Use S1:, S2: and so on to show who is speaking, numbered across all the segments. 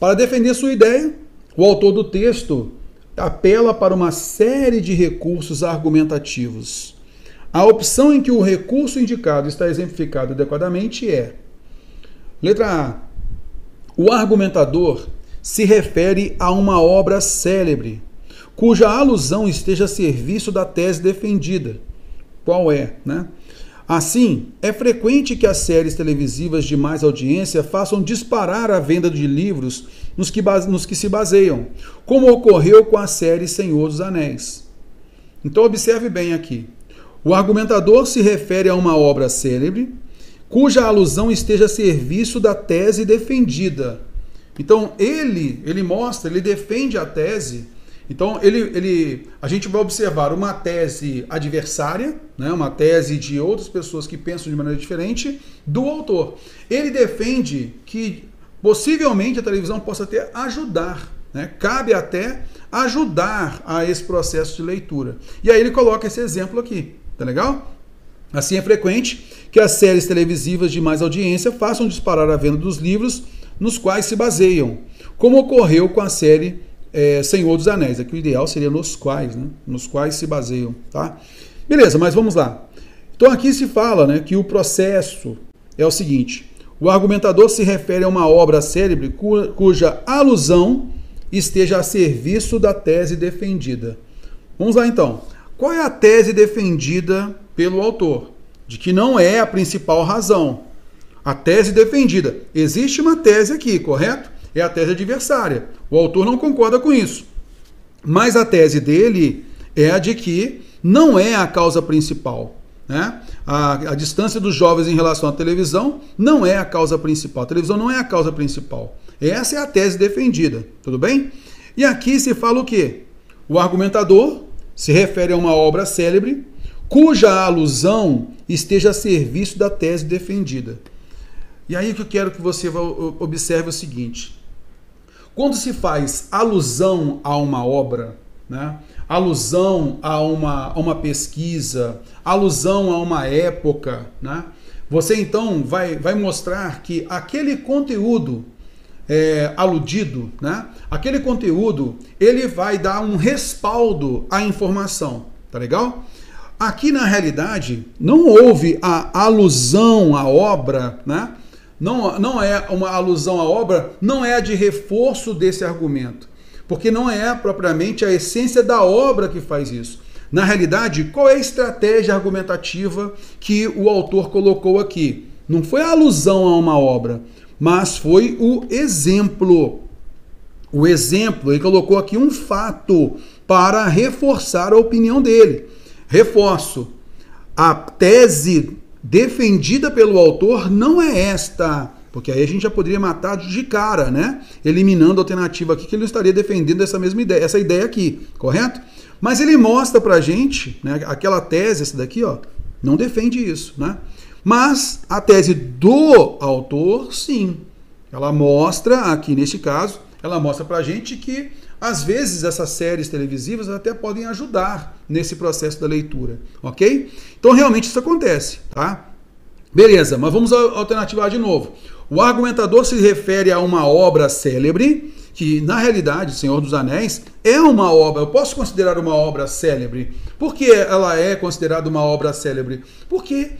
S1: Para defender sua ideia, o autor do texto apela para uma série de recursos argumentativos. A opção em que o recurso indicado está exemplificado adequadamente é: letra A. O argumentador se refere a uma obra célebre, cuja alusão esteja a serviço da tese defendida. Qual é, né? Assim, é frequente que as séries televisivas de mais audiência façam disparar a venda de livros nos que se baseiam, como ocorreu com a série Senhor dos Anéis. Então observe bem aqui. O argumentador se refere a uma obra célebre, cuja alusão esteja a serviço da tese defendida. Então ele defende a tese. Então a gente vai observar uma tese adversária, né, uma tese de outras pessoas que pensam de maneira diferente do autor. Ele defende que possivelmente a televisão possa até ajudar, né, cabe até ajudar a esse processo de leitura. E aí ele coloca esse exemplo aqui, tá legal? Assim, é frequente que as séries televisivas de mais audiência façam disparar a venda dos livros nos quais se baseiam, como ocorreu com a série Senhor dos Anéis. Aqui o ideal seria nos quais, né? Nos quais se baseiam, tá? Beleza, mas vamos lá. Então aqui se fala, né, que o processo é o seguinte: o argumentador se refere a uma obra célebre cuja alusão esteja a serviço da tese defendida. Vamos lá então. Qual é a tese defendida pelo autor? De que não é a principal razão. A tese defendida. Existe uma tese aqui, correto? É a tese adversária. O autor não concorda com isso. Mas a tese dele é a de que não é a causa principal, né? A distância dos jovens em relação à televisão não é a causa principal. A televisão não é a causa principal. Essa é a tese defendida, tudo bem? E aqui se fala o quê? O argumentador se refere a uma obra célebre cuja alusão esteja a serviço da tese defendida. E aí que eu quero que você observe o seguinte: quando se faz alusão a uma obra, né, alusão a uma pesquisa, alusão a uma época, né, você então vai mostrar que aquele conteúdo aludido, né, aquele conteúdo, ele vai dar um respaldo à informação, tá legal? Aqui na realidade não houve a alusão à obra, né? Não é uma alusão à obra, não é a de reforço desse argumento, porque não é propriamente a essência da obra que faz isso. Na realidade, qual é a estratégia argumentativa que o autor colocou aqui? Não foi a alusão a uma obra, mas foi o exemplo. O exemplo, ele colocou aqui um fato para reforçar a opinião dele. Reforço, a tese defendida pelo autor não é esta, porque aí a gente já poderia matar de cara, né? Eliminando a alternativa aqui, que ele não estaria defendendo essa mesma ideia, essa ideia aqui, correto? Mas ele mostra pra gente, né, aquela tese, essa daqui, ó, não defende isso, né? Mas a tese do autor, sim. Ela mostra, aqui neste caso, ela mostra pra gente que às vezes essas séries televisivas até podem ajudar nesse processo da leitura, ok? Então realmente isso acontece, tá? Beleza, mas vamos alternativar de novo. O argumentador se refere a uma obra célebre, que na realidade, Senhor dos Anéis, é uma obra, eu posso considerar uma obra célebre. Por que ela é considerada uma obra célebre? Porque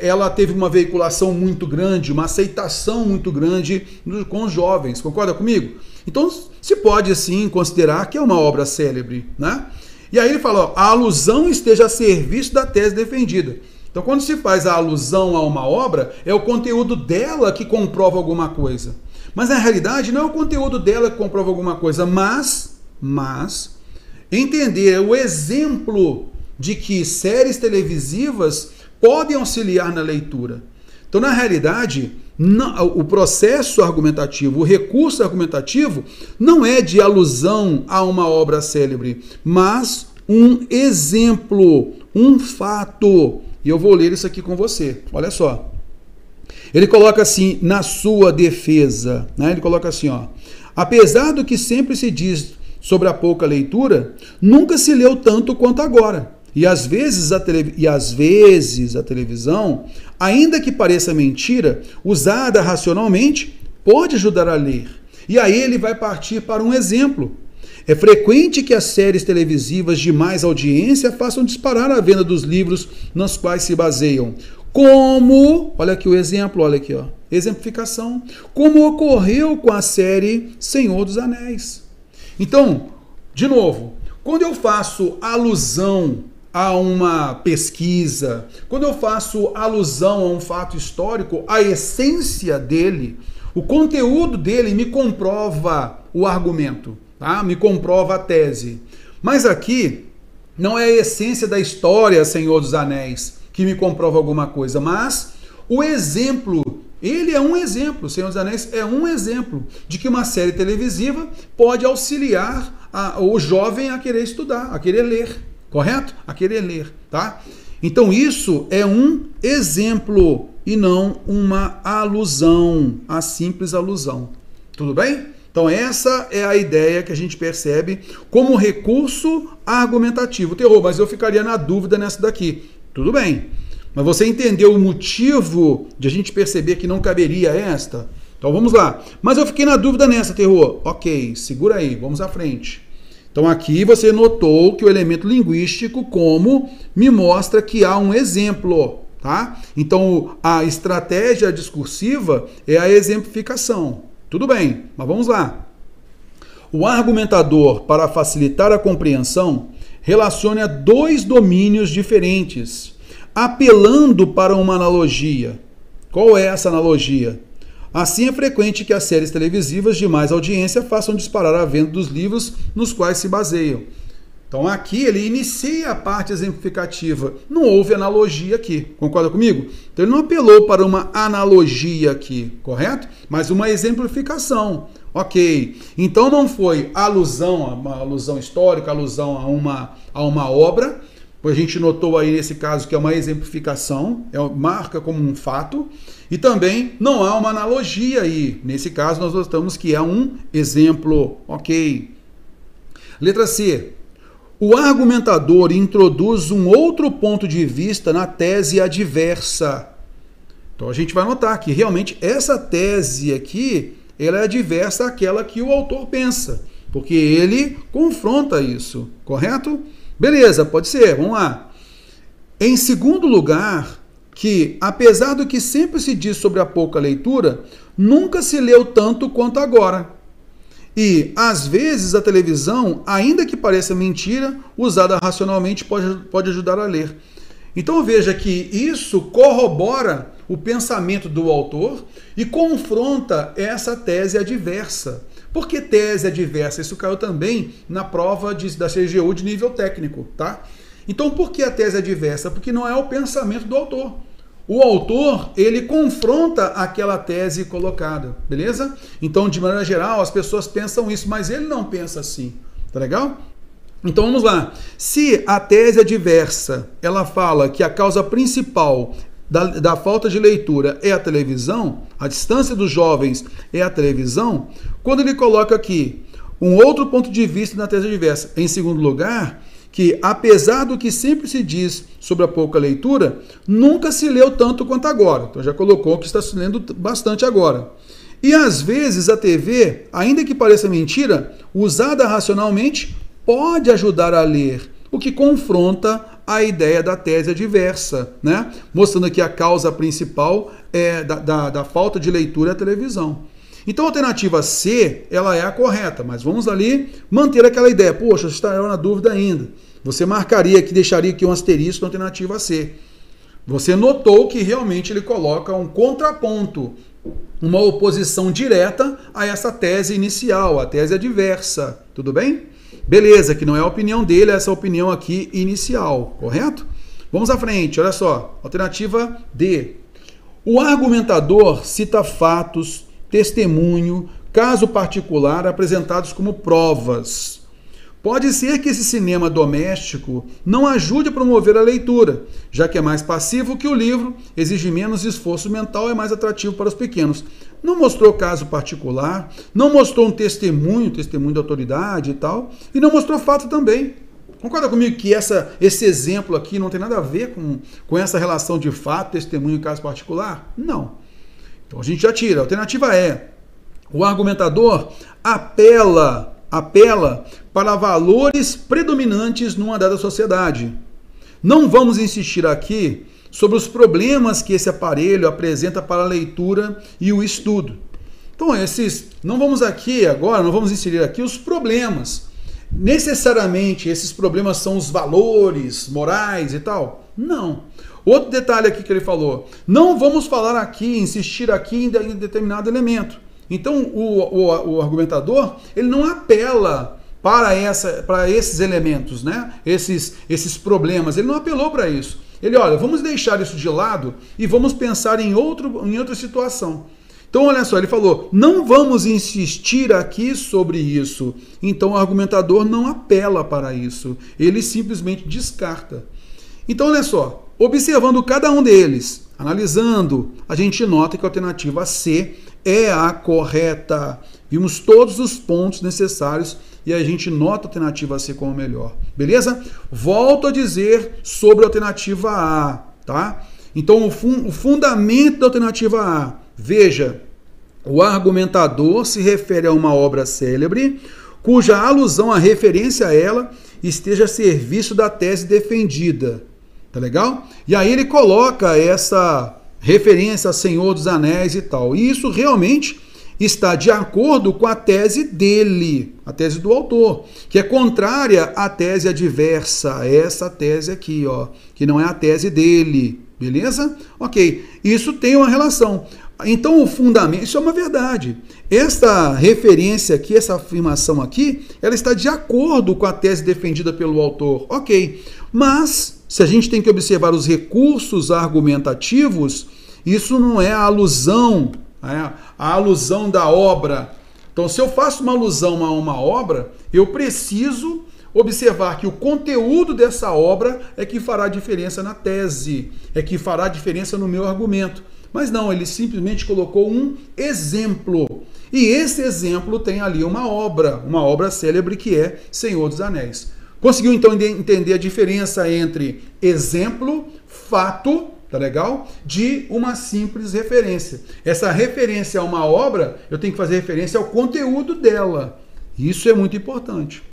S1: ela teve uma veiculação muito grande, uma aceitação muito grande com os jovens, concorda comigo? Então, se pode, sim, considerar que é uma obra célebre, né? E aí ele fala, ó, a alusão esteja a serviço da tese defendida. Então, quando se faz a alusão a uma obra, é o conteúdo dela que comprova alguma coisa. Mas, na realidade, não é o conteúdo dela que comprova alguma coisa, mas entender o exemplo de que séries televisivas podem auxiliar na leitura. Então, na realidade, o processo argumentativo, o recurso argumentativo, não é de alusão a uma obra célebre, mas um exemplo, um fato. E eu vou ler isso aqui com você. Olha só. Ele coloca assim, na sua defesa, né? Ele coloca assim, ó. Apesar do que sempre se diz sobre a pouca leitura, nunca se leu tanto quanto agora. E às vezes a televisão, ainda que pareça mentira, usada racionalmente, pode ajudar a ler. E aí ele vai partir para um exemplo. É frequente que as séries televisivas de mais audiência façam disparar a venda dos livros nos quais se baseiam. Como, olha aqui o exemplo, olha aqui, ó, exemplificação, como ocorreu com a série Senhor dos Anéis. Então, de novo, quando eu faço alusão a uma pesquisa, quando eu faço alusão a um fato histórico, a essência dele, o conteúdo dele me comprova o argumento, tá? Me comprova a tese. Mas aqui não é a essência da história Senhor dos Anéis que me comprova alguma coisa, mas o exemplo, ele é um exemplo, Senhor dos Anéis é um exemplo de que uma série televisiva pode auxiliar o jovem a querer estudar, a querer ler, correto? A querer ler, tá? Então isso é um exemplo e não uma alusão, a simples alusão. Tudo bem? Então essa é a ideia que a gente percebe como recurso argumentativo. Terror, mas eu ficaria na dúvida nessa daqui. Tudo bem, mas você entendeu o motivo de a gente perceber que não caberia esta? Então vamos lá. Mas eu fiquei na dúvida nessa, Terror. Ok, segura aí, vamos à frente. Então aqui você notou que o elemento linguístico como me mostra que há um exemplo, tá? Então a estratégia discursiva é a exemplificação. Tudo bem, mas vamos lá. O argumentador, para facilitar a compreensão, relaciona dois domínios diferentes, apelando para uma analogia. Qual é essa analogia? Assim é frequente que as séries televisivas de mais audiência façam disparar a venda dos livros nos quais se baseiam. Então aqui ele inicia a parte exemplificativa. Não houve analogia aqui. Concorda comigo? Então ele não apelou para uma analogia aqui, correto? Mas uma exemplificação. Ok. Então não foi alusão, uma alusão histórica, alusão a uma obra. A gente notou aí nesse caso que é uma exemplificação, marca como um fato. E também não há uma analogia aí. Nesse caso nós notamos que é um exemplo. Ok. Letra C. O argumentador introduz um outro ponto de vista na tese adversa. Então a gente vai notar que realmente essa tese aqui, ela é adversa àquela que o autor pensa, porque ele confronta isso, correto? Beleza, pode ser, vamos lá. Em segundo lugar, que apesar do que sempre se diz sobre a pouca leitura, nunca se leu tanto quanto agora. E, às vezes, a televisão, ainda que pareça mentira, usada racionalmente pode ajudar a ler. Então veja que isso corrobora o pensamento do autor e confronta essa tese adversa. Por que tese adversa? Isso caiu também na prova da CGU de nível técnico, tá? Então por que a tese adversa? Porque não é o pensamento do autor. O autor, ele confronta aquela tese colocada, beleza? Então, de maneira geral, as pessoas pensam isso, mas ele não pensa assim, tá legal? Então, vamos lá. Se a tese adversa, ela fala que a causa principal da falta de leitura é a televisão, a distância dos jovens é a televisão, quando ele coloca aqui um outro ponto de vista na tese adversa, em segundo lugar, que apesar do que sempre se diz sobre a pouca leitura, nunca se leu tanto quanto agora. Então já colocou que está se lendo bastante agora. E às vezes a TV, ainda que pareça mentira, usada racionalmente, pode ajudar a ler, o que confronta a ideia da tese adversa, né? Mostrando que a causa principal da falta de leitura é a televisão. Então a alternativa C, ela é a correta, mas vamos ali manter aquela ideia. Poxa, você está na dúvida ainda. Você marcaria aqui, deixaria aqui um asterisco na alternativa C. Você notou que realmente ele coloca um contraponto, uma oposição direta a essa tese inicial, a tese adversa. Tudo bem? Beleza, que não é a opinião dele, é essa opinião aqui inicial, correto? Vamos à frente, olha só. Alternativa D. O argumentador cita fatos, testemunho, caso particular apresentados como provas. Pode ser que esse cinema doméstico não ajude a promover a leitura, já que é mais passivo que o livro, exige menos esforço mental e é mais atrativo para os pequenos. Não mostrou caso particular, não mostrou um testemunho de autoridade e tal, e não mostrou fato também. Concorda comigo que esse exemplo aqui não tem nada a ver com essa relação de fato, testemunho e caso particular? Não. Então a gente já tira. A alternativa é O argumentador apela para valores predominantes numa dada sociedade. Não vamos insistir aqui sobre os problemas que esse aparelho apresenta para a leitura e o estudo. Então, não vamos inserir aqui os problemas. Necessariamente esses problemas são os valores morais e tal? Não. Outro detalhe aqui que ele falou, não vamos falar aqui, insistir aqui em determinado elemento. Então, o argumentador, ele não apela para esses elementos, né? Esses problemas, ele não apelou para isso. Ele, olha, vamos deixar isso de lado e vamos pensar em outra situação. Então, olha só, ele falou, não vamos insistir aqui sobre isso. Então, o argumentador não apela para isso. Ele simplesmente descarta. Então, olha só, observando cada um deles, analisando, a gente nota que a alternativa C é a correta. Vimos todos os pontos necessários e a gente nota a alternativa C como melhor. Beleza? Volto a dizer sobre a alternativa A, tá? Então, o fundamento da alternativa A. Veja, o argumentador se refere a uma obra célebre, cuja alusão à referência a ela esteja a serviço da tese defendida. Tá legal? E aí ele coloca essa referência a Senhor dos Anéis e tal. E isso realmente está de acordo com a tese dele, a tese do autor, que é contrária à tese adversa, essa tese aqui, ó, que não é a tese dele. Beleza? Ok. Isso tem uma relação. Então, o fundamento, isso é uma verdade. Essa referência aqui, essa afirmação aqui, ela está de acordo com a tese defendida pelo autor. Ok. Mas, se a gente tem que observar os recursos argumentativos, isso não é a alusão da obra. Então, se eu faço uma alusão a uma obra, eu preciso observar que o conteúdo dessa obra é que fará diferença na tese, é que fará diferença no meu argumento. Mas não, ele simplesmente colocou um exemplo. E esse exemplo tem ali uma obra célebre que é Senhor dos Anéis. Conseguiu então entender a diferença entre exemplo, fato, tá legal? De uma simples referência. Essa referência a uma obra, eu tenho que fazer referência ao conteúdo dela. Isso é muito importante.